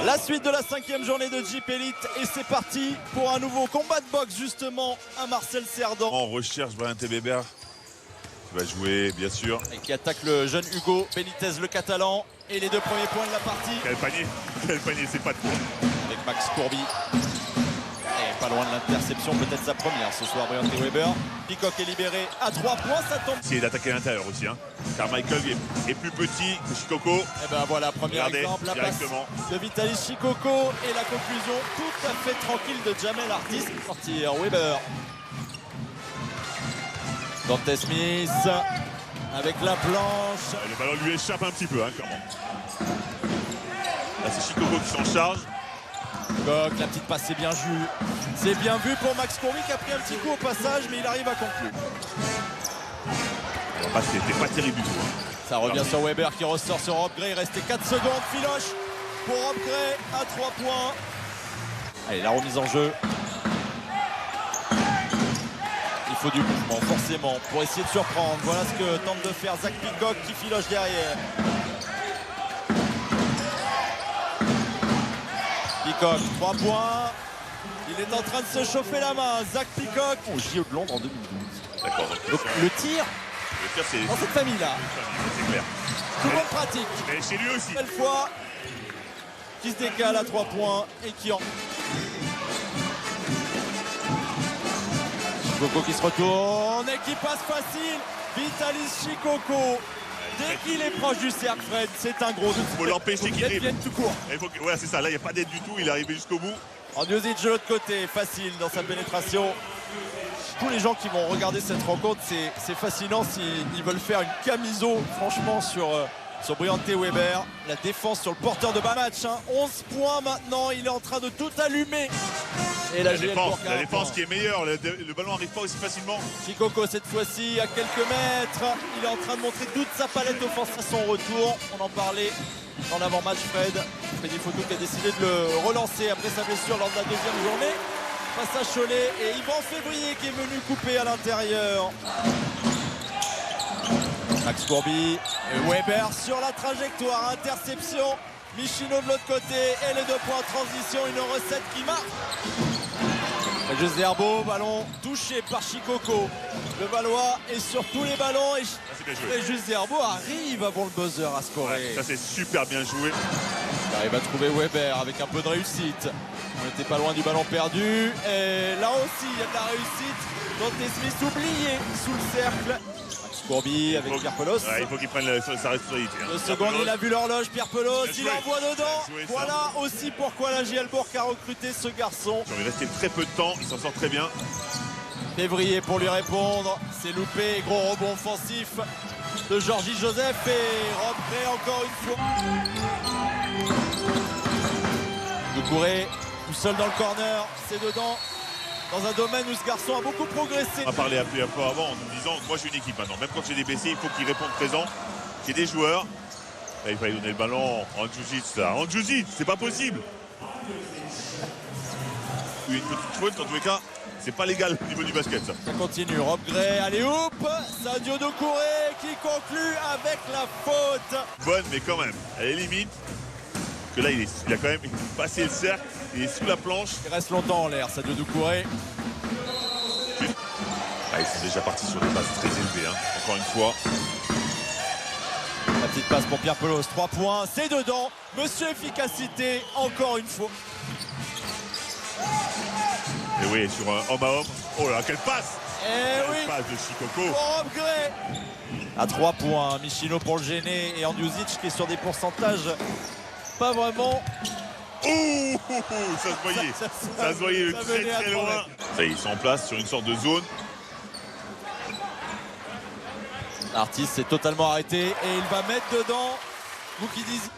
La suite de la 5e journée de Jeep Elite et c'est parti pour un nouveau combat de boxe justement à Marcel Cerdan. On recherche Brian Weber qui va jouer bien sûr. Et qui attaque le jeune Hugo Benitez le Catalan et les 2 premiers points de la partie. Quel panier, c'est pas de points. Avec Max Courby. Et pas loin de l'interception, peut-être sa première ce soir, Brian Weber. Peacock est libéré à 3 points, ça tombe. Essayer d'attaquer à l'intérieur aussi. Carmichael est plus petit que Shikoko. Et ben voilà, premier exemple, la passe de Vitaly Shikoko et la conclusion tout à fait tranquille de Jamel Artis. Sortir Weber. Dante Smith avec la planche. Le ballon lui échappe un petit peu, clairement. Là, c'est Shikoko qui s'en charge. Peacock, la petite passe, c'est bien vu. C'est bien vu pour Max Courby qui a pris un petit coup au passage, mais il arrive à conclure. C'était pas terrible du tout. Ça revient sur Weber qui ressort sur Rob Gray. Il restait 4 secondes. Filoche pour Rob Gray à 3 points. Allez, la remise en jeu. Il faut du mouvement, forcément, pour essayer de surprendre. Voilà ce que tente de faire Zach Peacock qui filoche derrière. Peacock, 3 points. Il est en train de se chauffer la main. Zach Peacock au JO de Londres en 2012. D'accord. Donc le tir c'est dans cette famille-là. C'est clair. Tout le monde pratique. Mais chez lui aussi. Belle fois qui se décale à 3 points et qui en. Shikoko qui se retourne et qui passe facile. Vitaly Shikoko. Dès qu'il est proche du cercle, Fred, c'est un gros. Il faut l'empêcher qu'il dribble. Tout court. Ouais, c'est ça. Là, il n'y a pas d'aide du tout. Il est arrivé jusqu'au bout. Andjusic de l'autre côté, facile dans sa pénétration. Tous les gens qui vont regarder cette rencontre, c'est fascinant s'ils veulent faire une camiso, franchement, sur Brian Weber. La défense sur le porteur de bas match. 11 points maintenant, il est en train de tout allumer. Et la défense qui est meilleure, le ballon n'arrive pas aussi facilement. Shikoko cette fois-ci à quelques mètres. Il est en train de montrer toute sa palette offensive à son retour. On en parlait dans l'avant-match, Freddy Photo qui a décidé de le relancer après sa blessure lors de la 2e journée. Face à Cholet et Yvan Février qui est venu couper à l'intérieur. Max Courby et Weber sur la trajectoire, interception. Michino de l'autre côté et les 2 points en transition, une recette qui marche. Juste Zerbo, ballon touché par Shikoko. Le Valois est sur tous les ballons et juste Zerbo arrive avant le buzzer à scorer. Ouais, ça c'est super bien joué. Il arrive à trouver Weber avec un peu de réussite. On n'était pas loin du ballon perdu. Et là aussi, il y a de la réussite. Dante Smith oublié sous le cercle. Max Courby avec Pierre Pelos. Ouais, il faut qu'il prenne sa responsabilité. 2 secondes, il a vu l'horloge. Pierre Pelos, il envoie dedans. Voilà aussi pourquoi la JL Bourg a recruté ce garçon. Il est resté très peu de temps, il s'en sort très bien. Février pour lui répondre. C'est loupé. Gros rebond offensif de Georgie Joseph. Et Rob Gray encore une fois. Doucouré tout seul dans le corner, c'est dedans, dans un domaine où ce garçon a beaucoup progressé. On a parlé un peu avant en nous disant, moi j'ai une équipe maintenant, même quand j'ai des blessés, il faut qu'ils répondent présent. J'ai des joueurs, là, il fallait donner le ballon en Andjusic, c'est pas possible. Une petite faute, en tous les cas, c'est pas légal au niveau du basket ça. Ça continue, Rob Gray, allez hop, Sadio Doucouré qui conclut avec la faute. Bonne mais quand même, elle est limite. Que là il a quand même passé le cercle, il est sous la planche. Il reste longtemps en l'air, Sadio Doucouré. Ils sont déjà partis sur des bases très élevées, encore une fois. La petite passe pour Pierre Pelos, 3 points, c'est dedans. Monsieur Efficacité, encore une fois. Et oui, sur un homme à homme. Oh là, quelle passe! Quelle passe de Shikoko. Pour Rob Gray. À 3 points, Michino pour le gêner et Andjusic qui est sur des pourcentages pas vraiment. Ouh, ça se voyait. Ça se voyait le très loin. Ça y est, ils sont en place sur une sorte de zone. Artis s'est totalement arrêté et il va mettre dedans Moukidis.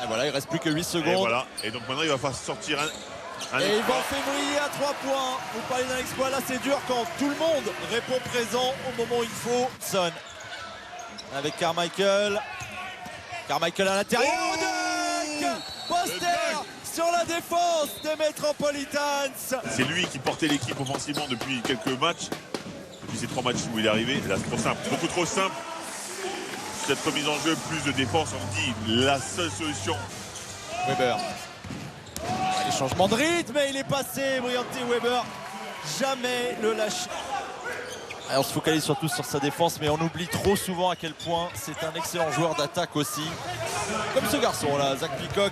Et voilà, il reste plus que 8 secondes. Et voilà. Et donc maintenant il va falloir sortir un et Yvan Février à 3 points. Vous parlez d'un exploit, là c'est dur quand tout le monde répond présent au moment où il faut. Son avec Carmichael. Carmichael à l'intérieur. Poster sur la défense des Metropolitans. C'est lui qui portait l'équipe offensivement depuis quelques matchs. Depuis ces 3 matchs où il est arrivé. Là, c'est trop simple, beaucoup trop simple. cette remise en jeu, plus de défense, on dit la seule solution. Weber. Les changements de rythme et il est passé, Brianté Weber. Jamais le lâcher. Alors, on se focalise surtout sur sa défense, mais on oublie trop souvent à quel point c'est un excellent joueur d'attaque aussi. Comme ce garçon là, Zach Peacock.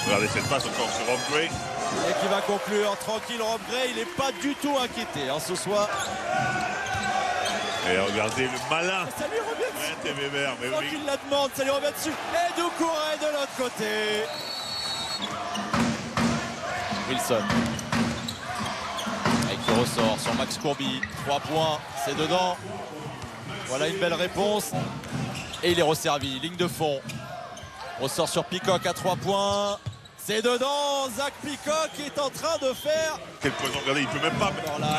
Regardez cette passe encore sur Rob Gray. Et qui va conclure tranquille. Rob Gray, il n'est pas du tout inquiété ce soir. Et regardez le malin. Ça lui revient dessus. Weber, mais oui. Il la demande, ça lui revient dessus. Et Doucouré de l'autre côté. Wilson. Et qui ressort sur Max Courby. 3 points, c'est dedans. Voilà une belle réponse. Et il est resservi. Ligne de fond. Ressort sur Peacock à 3 points. C'est dedans. Zach Peacock est en train de faire. Quel poison, regardez, il ne peut même pas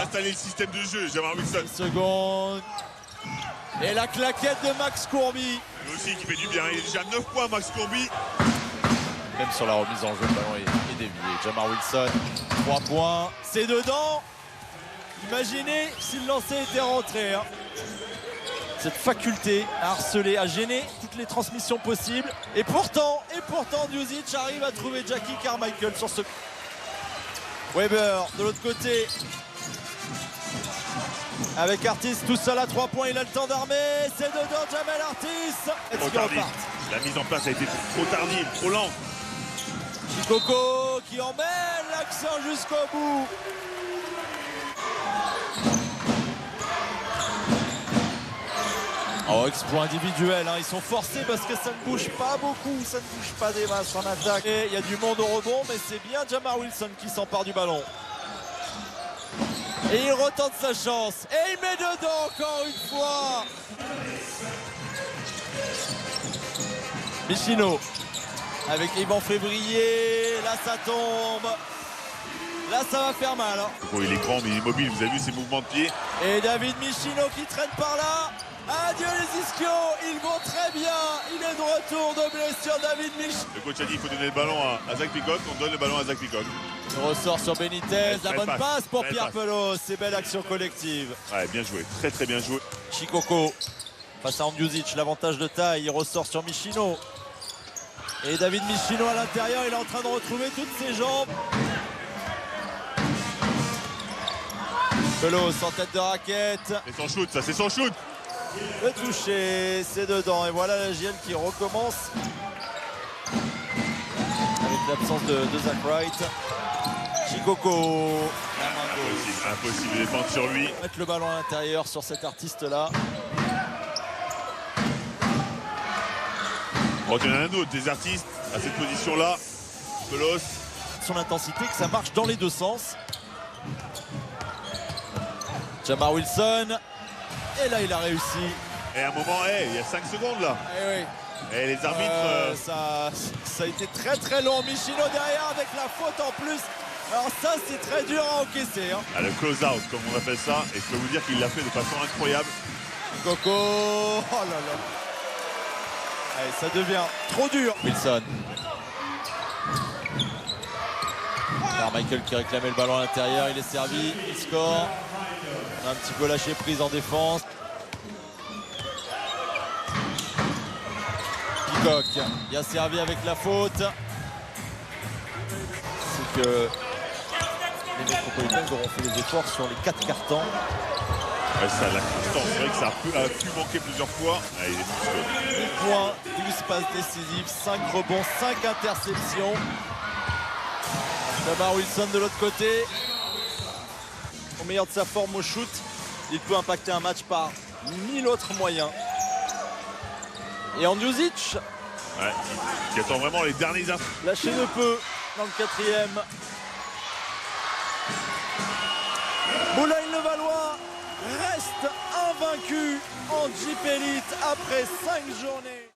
installer le système de jeu. Jamar Wilson. 10 secondes. Et la claquette de Max Courby. Lui aussi qui fait du bien. Il est déjà 9 points, Max Courby. Même sur la remise en jeu, le ballon est dévié. Jamar Wilson, 3 points. C'est dedans. Imaginez si le lancer était rentré. Cette faculté à harceler, à gêner toutes les transmissions possibles. Et pourtant, Djuzic arrive à trouver Jackie Carmichael sur ce. Weber de l'autre côté. Avec Artis tout seul à 3 points, il a le temps d'armer. C'est dedans, Jamel Artis. Trop tardif. La mise en place a été trop tardive, trop lente. Chikoko qui emmène l'action jusqu'au bout. Oh, exploit individuel, ils sont forcés parce que ça ne bouge pas beaucoup, ça ne bouge pas des masses en attaque. Et il y a du monde au rebond, mais c'est bien Jamar Wilson qui s'empare du ballon. Et il retente sa chance. Et il met dedans encore une fois. Michino avec Yvan Février. Là, ça tombe. Là, ça va faire mal. Bon, il est grand, mais il est mobile. Vous avez vu ses mouvements de pied. Et David Michino qui traîne par là. Adieu les ischios, ils vont très bien. Il est de retour de blessure, David Michino. Le coach a dit qu'il faut donner le ballon à Zach Peacock. On donne le ballon à Zach Peacock. Il ressort sur Benitez. La bonne passe pour Pierre passe. Pelot. C'est belle action collective. Ouais, bien joué. Très très bien joué. Chikoko face à Andjuzic, l'avantage de taille. Il ressort sur Michino. Et David Michino à l'intérieur, il est en train de retrouver toutes ses jambes. Pelot en tête de raquette. C'est son shoot, ça, c'est son shoot. Le toucher, c'est dedans. Et voilà la GL qui recommence. Avec l'absence de Zach Wright. Chikoko. Impossible de défendre sur lui. Mettre le ballon à l'intérieur sur cet artiste-là. Bon, il y en a un autre, des artistes à cette position-là. Pelos. Son intensité, que ça marche dans les deux sens. Jamar Wilson. Et là, il a réussi. Et à un moment, il y a 5 secondes là. Oui. Et les arbitres. Ça a été très très long. Michino derrière avec la faute en plus. Alors ça, c'est très dur à encaisser. Le close-out, comme on appelle ça. Et je peux vous dire qu'il l'a fait de façon incroyable. Coco. Oh là là. Allez, ça devient trop dur. Wilson. Carmichael qui réclamait le ballon à l'intérieur. Il est servi. Il score. On a un petit peu lâché prise en défense. Peacock bien servi avec la faute. C'est que les Métropolitains auront fait des efforts sur les 4 cartons. Ouais, ça, la constance, c'est vrai que ça a pu manquer plusieurs fois. Il est musclé. 10 points, 12 passes décisives, 5 rebonds, 5 interceptions. Jamar Wilson de l'autre côté. Au meilleur de sa forme au shoot, il peut impacter un match par 1000 autres moyens. Et Andjuzic, qui attend vraiment les derniers instants. lâché de peu dans le 4e. Boulogne-le-Valois reste invaincu en Jeep Elite après 5 journées.